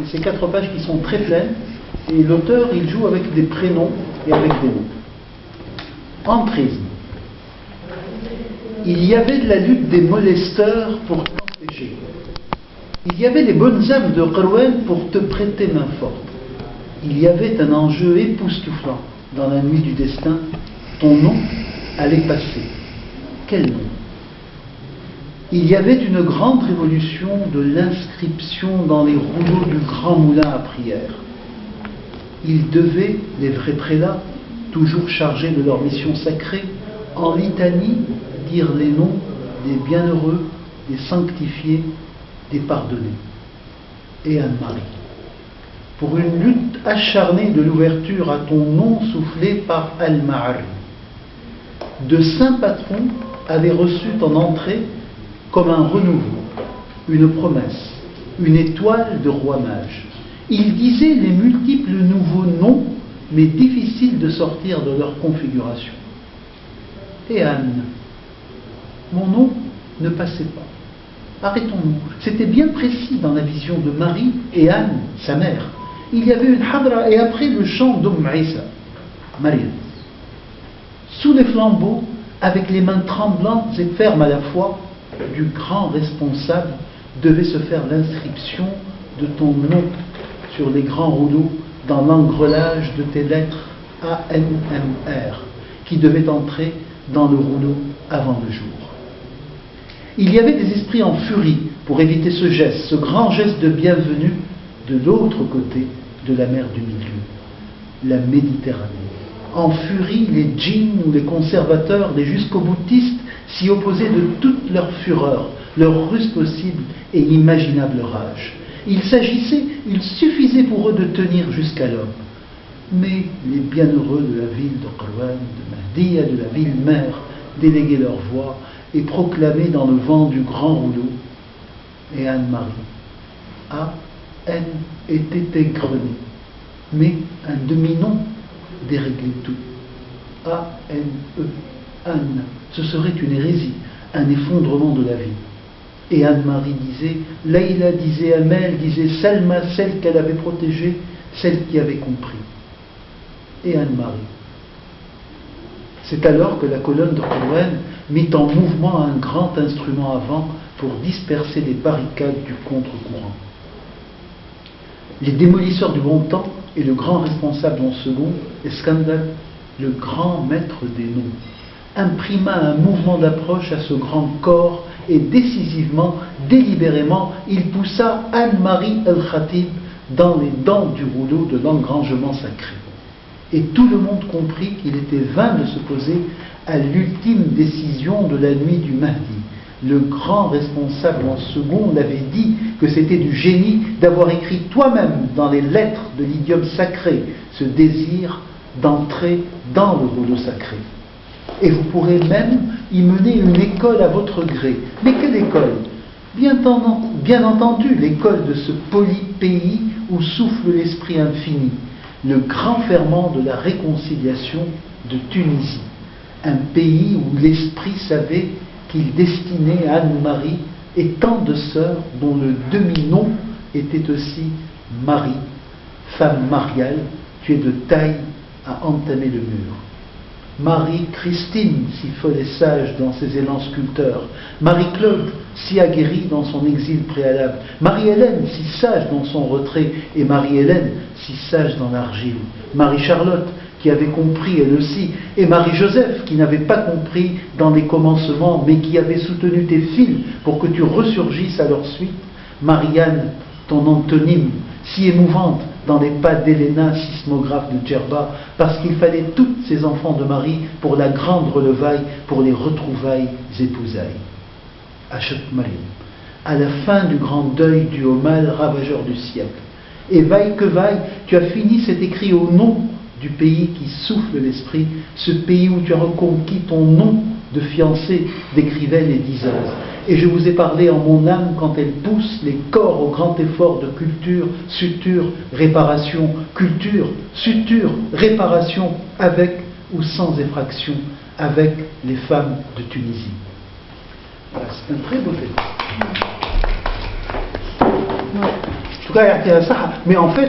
Ces 4 pages qui sont très pleines, et l'auteur il joue avec des prénoms et avec des noms. Entrisme. Il y avait de la lutte des molesteurs pour t'empêcher. Il y avait les bonnes âmes de Qurwan pour te prêter main forte. Il y avait un enjeu époustouflant dans la nuit du destin. Ton nom allait passer. Quel nom? Il y avait une grande révolution de l'inscription dans les rouleaux du grand moulin à prière. Ils devaient, les vrais prélats, toujours chargés de leur mission sacrée, en litanie dire les noms des bienheureux, des sanctifiés, des pardonnés. Et Anne-Marie, pour une lutte acharnée de l'ouverture à ton nom soufflé par Al-Ma'ari, de saints patrons avaient reçu ton entrée comme un renouveau, une promesse, une étoile de roi mage. Ils disaient les multiples nouveaux noms, mais difficiles de sortir de leur configuration. Et Anne, mon nom ne passait pas. Arrêtons-nous. C'était bien précis dans la vision de Marie et Anne, sa mère. Il y avait une hadra et après le chant Isa, Maryam. Sous les flambeaux, avec les mains tremblantes et fermes à la fois, du grand responsable devait se faire l'inscription de ton nom sur les grands rouleaux dans l'engrelage de tes lettres ANMR qui devaient entrer dans le rouleau avant le jour. Il y avait des esprits en furie pour éviter ce geste, ce grand geste de bienvenue de l'autre côté de la mer du milieu, la Méditerranée. En furie, les djinns ou les conservateurs, les jusqu'au-boutistes s'y opposaient de toute leur fureur, leur ruse possible et imaginable rage. Il suffisait pour eux de tenir jusqu'à l'homme. Mais les bienheureux de la ville de Qurwan, de Mahdiya, de la ville mère, déléguaient leur voix et proclamaient dans le vent du grand rouleau. Et Anne-Marie, A-N était égrenée, mais un demi-nom déréglait tout. A-N-E, Anne, ce serait une hérésie, un effondrement de la vie. Et Anne-Marie disait, Leïla disait, Amel disait, Salma, celle qu'elle avait protégée, celle qui avait compris. Et Anne-Marie. C'est alors que la colonne de Qurwan mit en mouvement un grand instrument avant pour disperser les barricades du contre-courant. Les démolisseurs du bon temps et le grand responsable en second, Iskandar, le grand maître des noms, imprima un mouvement d'approche à ce grand corps et décisivement, délibérément, il poussa Anne-Marie El-Khatib dans les dents du rouleau de l'engrangement sacré. Et tout le monde comprit qu'il était vain de se poser à l'ultime décision de la nuit du Mahdi. Le grand responsable en second l'avait dit que c'était du génie d'avoir écrit toi-même dans les lettres de l'idiome sacré ce désir d'entrer dans le rouleau sacré. Et vous pourrez même y mener une école à votre gré. Mais quelle école? Bien entendu, l'école de ce poli pays où souffle l'esprit infini, le grand ferment de la réconciliation de Tunisie, un pays où l'esprit savait qu'il destinait à Anne-Marie et tant de sœurs dont le demi-nom était aussi Marie, femme mariale, tu es de taille à entamer le mur. Marie-Christine, si folle et sage dans ses élans sculpteurs. Marie-Claude, si aguerrie dans son exil préalable. Marie-Hélène, si sage dans son retrait. Et Marie-Hélène, si sage dans l'argile. Marie-Charlotte, qui avait compris elle aussi. Et Marie-Joseph, qui n'avait pas compris dans les commencements, mais qui avait soutenu tes fils pour que tu ressurgisses à leur suite. Marianne, ton antonyme, si émouvante dans les pas d'Héléna, sismographe de Djerba, parce qu'il fallait tous ces enfants de Marie pour la grande relevaille, pour les retrouvailles épousailles. Achet Mariam, à la fin du grand deuil du mal ravageur du siècle. Et vaille que vaille, tu as fini cet écrit au nom du pays qui souffle l'esprit, ce pays où tu as reconquis ton nom de fiancée, d'écrivaine et d'iseuse. Et je vous ai parlé en mon âme quand elle pousse les corps au grand effort de culture, suture, réparation, culture, suture, réparation, avec ou sans effraction, avec les femmes de Tunisie. Voilà, c'est un très beau texte. en tout cas, mais en fait,